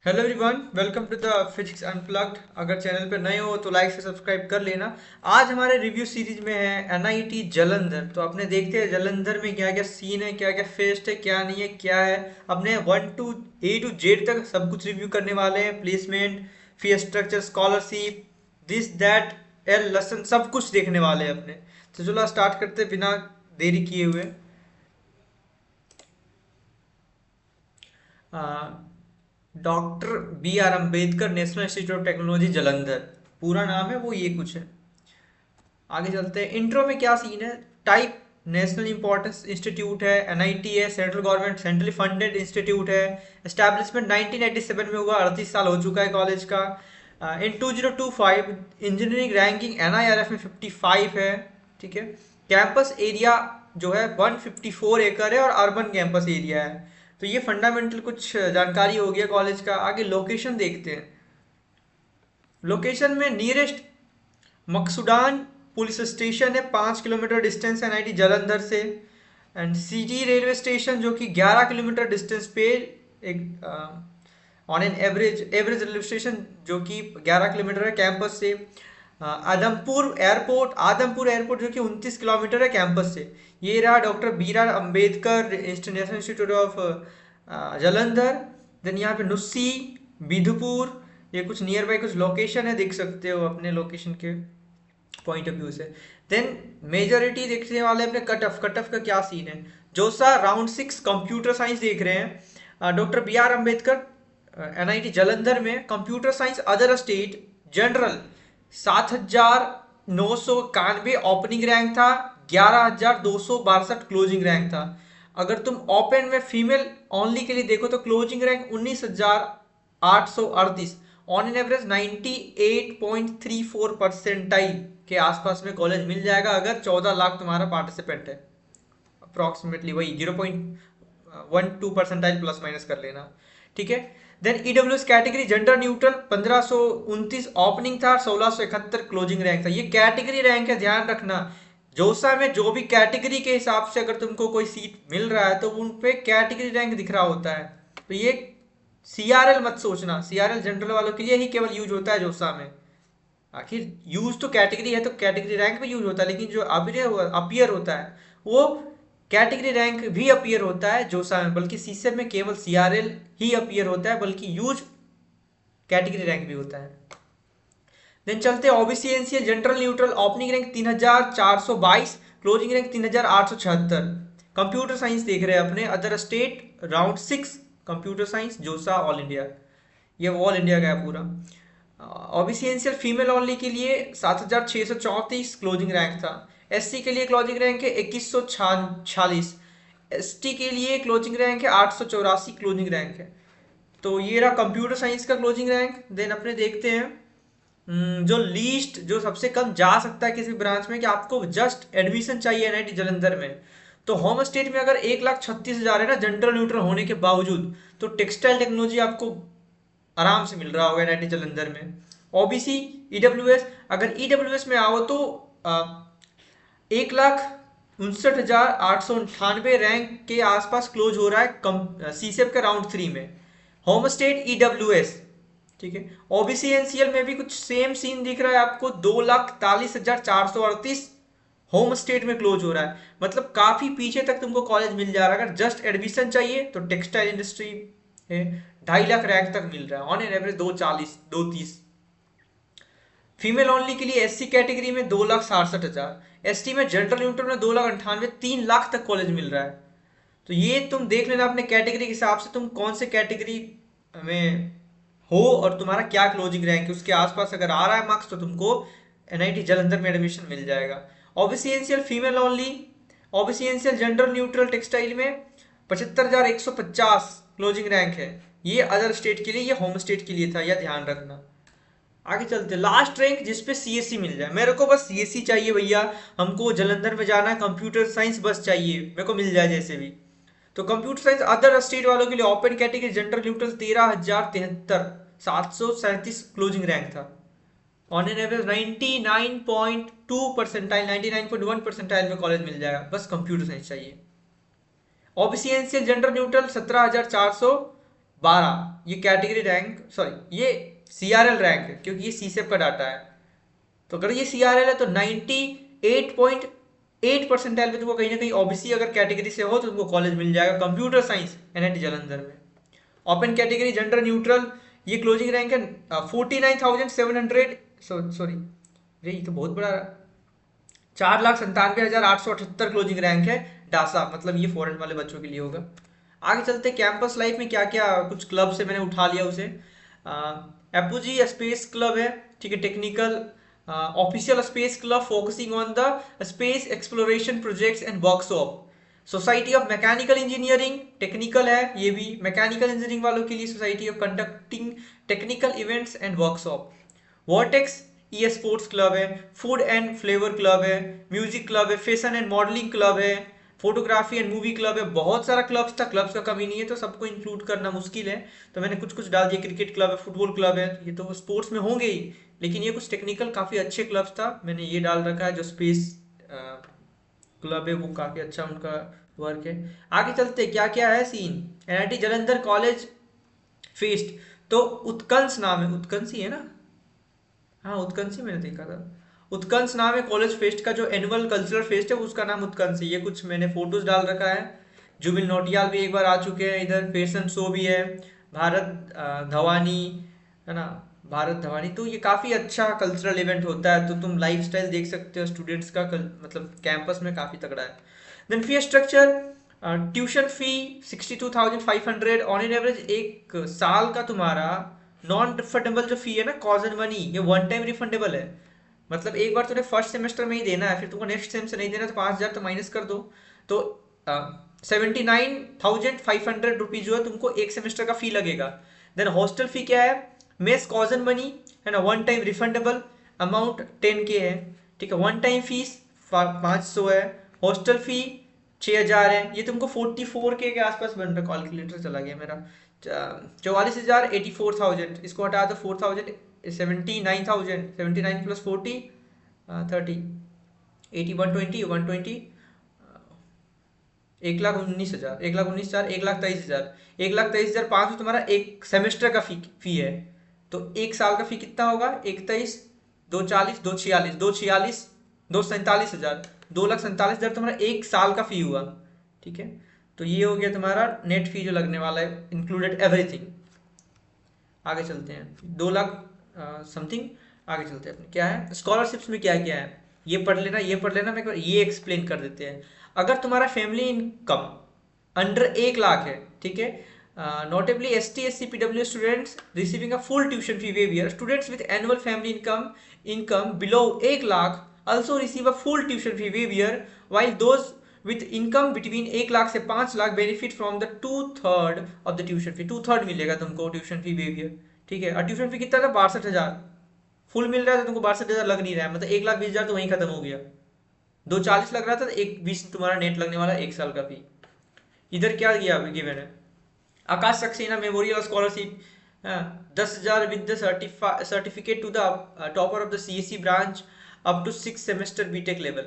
Hello everyone, welcome to the physics unplugged. अगर channel पर नए हो तो लाइक से सब्सक्राइब कर लेना। आज हमारे रिव्यू सीरीज में है एनआईटी जालंधर। तो अपने देखते हैं जालंधर में क्या क्या सीन है, क्या क्या फेस्ट है, क्या नहीं है, क्या है। अपने 1 to A to Z तक सब कुछ रिव्यू करने वाले हैं। Placement, fee structure, scholarship, this that L lesson, सब कुछ देखने वाले हैं अपने। तो चलो स्टार्ट करते हैं बिना देरी किए हुए। Doctor B R Ambedkar national institute of technology Jalandhar, पूरा नाम है वो, ये कुछ है। आगे चलते हैं। इंट्रो में क्या सीन है। टाइप नेशनल इंपॉर्टेंस इंस्टीट्यूट है, एनआईटी है, central government centrally funded institute है। एस्टैब्लिशमेंट 1987 में हुआ, 38 साल हो चुका है कॉलेज का। इन 2025 इंजीनियरिंग रैंकिंग एनआईआरएफ में 55 है। ठीक है। कैंपस एरिया जो है 154 एकड़ है और अर्बन कैंपस एरिया है। तो ये फंडामेंटल कुछ जानकारी हो गया कॉलेज का। आगे लोकेशन देखते हैं। लोकेशन में नियरेस्ट मकसूडान पुलिस स्टेशन है, 5 किलोमीटर डिस्टेंस एनआईटी जालंधर से। एंड सिटी रेलवे स्टेशन जो कि 11 किलोमीटर डिस्टेंस पे एक on an average railway station जो कि 11 किलोमीटर है कैंपस से। आदमपुर एयरपोर्ट जो कि 29 किलोमीटर है कैंपस से। ये रहा doctor B R Ambedkar national institute of Jalandhar. Then यहाँ पे नुस्सी, बिधुपुर, ये कुछ नियर बाई कुछ लोकेशन है, देख सकते हो अपने लोकेशन के पॉइंट ऑफ व्यू से। देन मेजोरिटी देखने वाले अपने कट ऑफ का क्या सीन है। जोसा राउंड 6 कंप्यूटर साइंस देख रहे हैं। Doctor B R Ambedkar NIT Jalandhar में computer science other state general 7,991 opening rank था, 11,262 क्लोजिंग रैंक था। अगर तुम ओपन में फीमेल ओनली के लिए देखो तो closing rank 19,838। On an average 98.34 percentile के आसपास में कॉलेज मिल जाएगा अगर 14 लाख तुम्हारा पार्टिसिपेंट है। अप्रोक्सीमेटली वही 0.12 परसेंटाइल प्लस माइनस कर लेना। ठीक है। Then EWS category gender neutral 1529 opening था, 1671 क्लोजिंग रैंक था। ये कैटेगरी रैंक है, ध्यान रखना। जोसा में जो भी कैटेगरी के हिसाब से अगर तुमको कोई सीट मिल रहा है तो उन पे कैटेगरी रैंक दिख रहा होता है। तो ये सीआरएल मत सोचना, सीआरएल जनरल वालों के लिए ही केवल यूज होता है जोसा में। आखिर यूज तो कैटेगरी है तो कैटेगरी रैंक भी यूज होता है, लेकिन जो अपीयर होता है वो कैटेगरी रैंक भी अपीयर होता है जोसा में, बल्कि सीसेम में केवल सीआरएल ही अपीयर होता है, बल्कि यूज कैटेगरी रैंक भी होता है। देन चलते हैं OBC NCL general neutral opening rank 3,422, closing rank 3,876। Computer science देख रहे हैं अपने other state round 6 computer science जोसा ऑल इंडिया, ये ऑल इंडिया का है पूरा। ओबीसी एनसीएल फीमेल ओनली के लिए 7,634 क्लोजिंग रैंक था। एससी के लिए क्लोजिंग रैंक है 2146। एसटी के लिए क्लोजिंग रैंक है 884 क्लोजिंग रैंक है। तो ये रहा कंप्यूटर साइंस का क्लोजिंग रैंक। देन अपने देखते हैं जो लीस्ट, जो सबसे कम जा सकता है किसी ब्रांच में, कि आपको जस्ट एडमिशन चाहिए एनआईटी जालंधर में। तो होम स्टेट में अगर 1,36,000 है ना जनरल न्यूट्रल होने के बावजूद, तो टेक्सटाइल टेक्नोलॉजी आपको आराम से मिल रहा होगा एनआईटी जालंधर में। ओबीसी ईडब्ल्यूएस, अगर ईडब्ल्यूएस में आओ तो 1,59,898 रैंक के आसपास क्लोज हो रहा है सीसेप के राउंड 3 में। Home state EWS. ठीक है। ओबीसी एनसीएल में भी कुछ सेम सीन दिख रहा है आपको, 2,43,438 होम स्टेट में क्लोज हो रहा है। मतलब काफी पीछे तक तुमको कॉलेज मिल जा रहा है। अगर जस्ट एडमिशन चाहिए तो टेक्सटाइल इंडस्ट्री है, 2.5 लाख रैंक तक मिल रहा है on an average, 2,40 2,30। Female only के लिए एससी कैटेगरी में 2,67,000, एसटी में जनरल न्यूट्रल में 2,98,000, 3 लाख तक कॉलेज मिल रहा है। तो ये तुम देख लेना अपने कैटेगरी के हिसाब से, तुम कौन से कैटेगरी में हो और तुम्हारा क्या क्लोजिंग रैंक है, उसके आसपास अगर आ रहा है मार्क्स तो तुमको एनआईटी जालंधर में एडमिशन मिल जाएगा। OBC NCL female only, OBC NCL general neutral textile में 75,150 क्लोजिंग रैंक है। ये अदर स्टेट के लिए, ये होम स्टेट के लिए था, यह ध्यान रखना। आगे चलते, लास्ट रैंक जिसपे सीएससी मिल जाए। मेरे को बस सीएससी चाहिए भैया, हमको जालंधर में जाना है, कंप्यूटर साइंस बस चाहिए, मेरे को मिल जाए जैसे भी। तो कंप्यूटर साइंस अदर स्टेट वालों के लिए open category general neutral 13,073, 737 closing rank था। On an average 99.2 percentile, 99.1 percentile में कॉलेज मिल जाएगा, बस कंप्यूटर साइंस चाहिए। ओबीसी एनसीएल जनरल न्यूट्रल 17,412, ये कैटेगरी रैंक, सॉरी ये CRL रैंक है क्योंकि ये CSEP का डाटा है। तो अगर ये CRL है तो 98.8 परसेंटाइल पे तुमको कहीं ना कहीं OBC अगर कैटेगरी से हो तो तुमको कॉलेज मिल जाएगा कंप्यूटर साइंस NIT जालंधर में। ओपन कैटेगरी जेंडर न्यूट्रल, ये क्लोजिंग रैंक है 49,700, सॉरी ये तो बहुत बड़ा, 4,97,878 क्लोजिंग रैंक है डासा, मतलब ये फॉरेन वाले बच्चों के लिए होगा। आगे चलते कैंपस लाइफ में क्या क्या कुछ क्लब से मैंने उठा लिया उसे। एपोजी स्पेस क्लब है, ठीक है, technical official space club focusing on the space exploration projects and workshop. Society of mechanical engineering technical है, ये भी मैकेनिकल इंजीनियरिंग वालों के लिए society of conducting technical events and workshop. Vortex e sports club है, फूड एंड फ्लेवर क्लब है, music club है, fashion and modelling club है, फोटोग्राफी एंड मूवी क्लब है। बहुत सारा क्लब्स था, क्लब्स का कमी नहीं है तो सबको इंक्लूड करना मुश्किल है, तो मैंने कुछ कुछ डाल दिया। क्रिकेट क्लब है, फुटबॉल क्लब है, ये तो स्पोर्ट्स में होंगे ही, लेकिन ये कुछ टेक्निकल काफ़ी अच्छे क्लब्स था, मैंने ये डाल रखा है। जो स्पेस क्लब है वो काफ़ी अच्छा उनका वर्क है। आगे चलते क्या क्या है scene. NIT Jalandhar college fest, तो उत्कंस नाम है, उत्कंस ही है ना, हाँ उत्कंस ही मैंने देखा था। उत्कंस नाम है कॉलेज फेस्ट का, जो एनुअल कल्चरल फेस्ट है उसका नाम उत्कंस है। ये कुछ मैंने फोटोज डाल रखा है। जुबिन नौटियाल भी एक बार आ चुके हैं इधर, फैशन शो भी है, भारत धवानी है ना, भारत धवानी। तो ये काफ़ी अच्छा कल्चरल इवेंट होता है, तो तुम लाइफस्टाइल देख सकते हो स्टूडेंट्स का, मतलब कैंपस में काफ़ी तगड़ा है। Then fee structure, tuition fee 62,500 on an average, एक साल का तुम्हारा नॉन रिफंडेबल जो फी है ना कॉज एंड मनी, ये वन टाइम रिफंडेबल है, मतलब एक बार तुमने फर्स्ट सेमेस्टर में ही देना है, फिर तुमको नेक्स्ट सेम से नहीं देना, तो 5,000 तो माइनस कर दो, तो 79,500 रुपीज जो है तुमको एक सेमेस्टर का फी लगेगा। देन हॉस्टल फी क्या है, मेस कॉज एंड मनी है ना, one time refundable amount 10K है, ठीक है, वन टाइम फीस 500 है, हॉस्टल फी 6,000 है, ये तुमको 44K के आसपास बन रहा है, कैलकुलेटर चला गया मेरा, 44,000 84,000, इसको हटा दो 4,000 79,000, 79 प्लस 40 30 80 120 120 1,19,000 1,19,000 1,23,000 1,23,500 तुम्हारा एक सेमेस्टर का फी है। तो एक साल का फी कितना होगा, 21 240 246 246 247,000 2,47,000 तुम्हारा एक साल का फी हुआ, ठीक है। तो ये हो गया तुम्हारा नेट फी जो लगने वाला है, इंक्लूडेड एवरीथिंग। आगे चलते हैं 2 लाख समथिंग। आगे चलते हैं अपने क्या है स्कॉलरशिप्स में क्या क्या है, ये पढ़ लेना ये पढ़ लेना, मैं ये एक्सप्लेन कर देते हैं। अगर तुम्हारा फैमिली इनकम अंडर 1 लाख है, ठीक है, notably ST SC PW students receiving a full tuition fee waiver, students with annual family income below 1 lakh also receive a full tuition fee waiver, while those with income between 1 lakh से 5 lakh benefit from the 2/3 of the tuition fee, 2/3 मिलेगा तुमको tuition fee waiver, ठीक है। और tuition fee कितना था, 62,000, full मिल रहा है तो तुमको 62,000 लग नहीं रहा है, मतलब 1,20,000 तो वहीं खत्म हो गया। 240 लग रहा था तो 1,20 तुम्हारा नेट लगने वाला एक साल का फी। इधर क्या किया गिवन है, Akash Saxena memorial scholarship 10,000 with the certificate to the topper of the CSE branch up to 6 semester BTech level,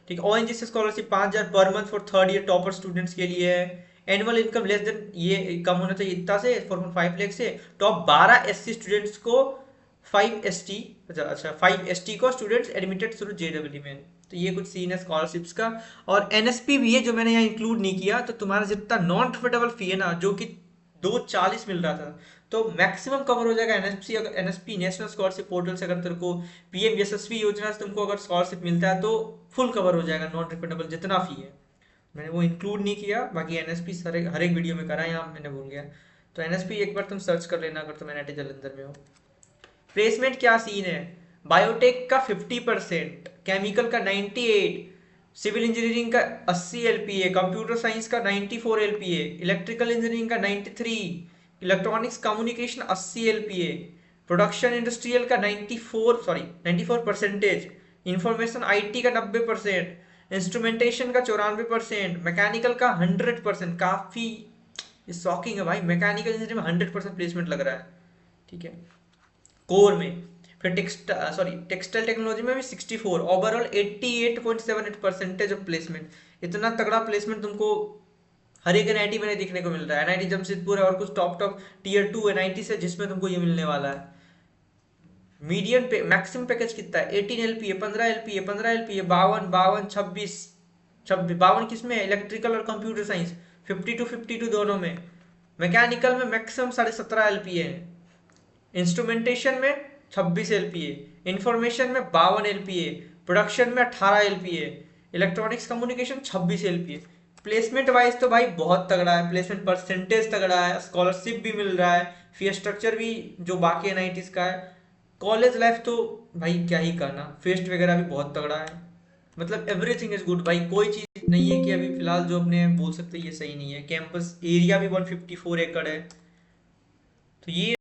ठीक है। ONGC scholarship 5,000 per month for third year topper students के लिए है। एनुअल इनकम लेस देन, ये कम होना चाहिए इतना से 4.5 लाख से, टॉप 12 SC स्टूडेंट्स को 5 ST, अच्छा 5 ST को स्टूडेंट्स एडमिटेड थ्रू JEE में। तो ये कुछ सीन है स्कॉलरशिप्स का। और NSP भी है जो मैंने यहाँ इंक्लूड नहीं किया, तो तुम्हारा जितना नॉन रिफंडेबल फी है ना, जो कि 240 मिल रहा था, तो मैक्सिमम कवर हो जाएगा NSP नेशनल स्कॉलरशिप पोर्टल से। अगर तेरे को PM यशस्वी योजना से तुमको अगर स्कॉलरशिप मिलता है तो फुल कवर हो जाएगा नॉन रिफंडेबल जितना फी है, मैंने वो इंक्लूड नहीं किया। बाकी NSP हर एक वीडियो में करा है, यहाँ मैंने भूल गया, तो NSP एक बार तुम सर्च कर लेना अगर तुम NIT जालंधर में हो। प्लेसमेंट क्या सीन है, बायोटेक का 50%, केमिकल का 98, सिविल इंजीनियरिंग का 80 LPA, कंप्यूटर साइंस का 94 LPA, इलेक्ट्रिकल इंजीनियरिंग का 93, electronics communication 80 LPA, production industrial का 94% इंफॉर्मेशन IT का 90%, इंस्ट्रूमेंटेशन का 94%, मैकेनिकल का 100%। काफ़ी शॉकिंग है भाई, मैकेनिकल इंजीनियरिंग में 100% प्लेसमेंट लग रहा है, ठीक है, कोर में। फिर टेक्सटाइल टेक्नोलॉजी में भी 64, ओवरऑल 88.78% ऑफ प्लेसमेंट। इतना तगड़ा प्लेसमेंट तुमको हर एक एनआईटी में नहीं देखने को मिल रहा है। एनआईटी जमशेदपुर है और कुछ टॉप टॉप टीयर 2 एनआईटी से जिसमें तुमको ये मिलने वाला है। मीडियन पे मैक्सिमम पैकेज कितना है? 18 एलपीए, 15 एलपीए, 15 एलपीए, 52, 52, 26, 26, 52 किसमें? इलेक्ट्रिकल और कंप्यूटर साइंस। 52 दोनों में। मैकेनिकल में मैक्सिमम 17.5 एलपीए है। इंस्ट्रूमेंटेशन में 26 एलपीए, इंफॉर्मेशन में 52 एलपीए, प्रोडक्शन में 18 LPA, electronics communication 26 LPA. Placement wise तो भाई बहुत तगड़ा है, प्लेसमेंट परसेंटेज तगड़ा है, स्कॉलरशिप भी मिल रहा है, फी स्ट्रक्चर भी जो बाकी एनआईटीज का है। कॉलेज लाइफ तो भाई क्या ही कहना, फेस्ट वगैरह भी बहुत तगड़ा है। मतलब एवरीथिंग इज गुड भाई, कोई चीज नहीं है कि अभी फिलहाल जो अपने बोल सकते हैं ये सही नहीं है। कैंपस एरिया भी 154 एकड़ है। तो ये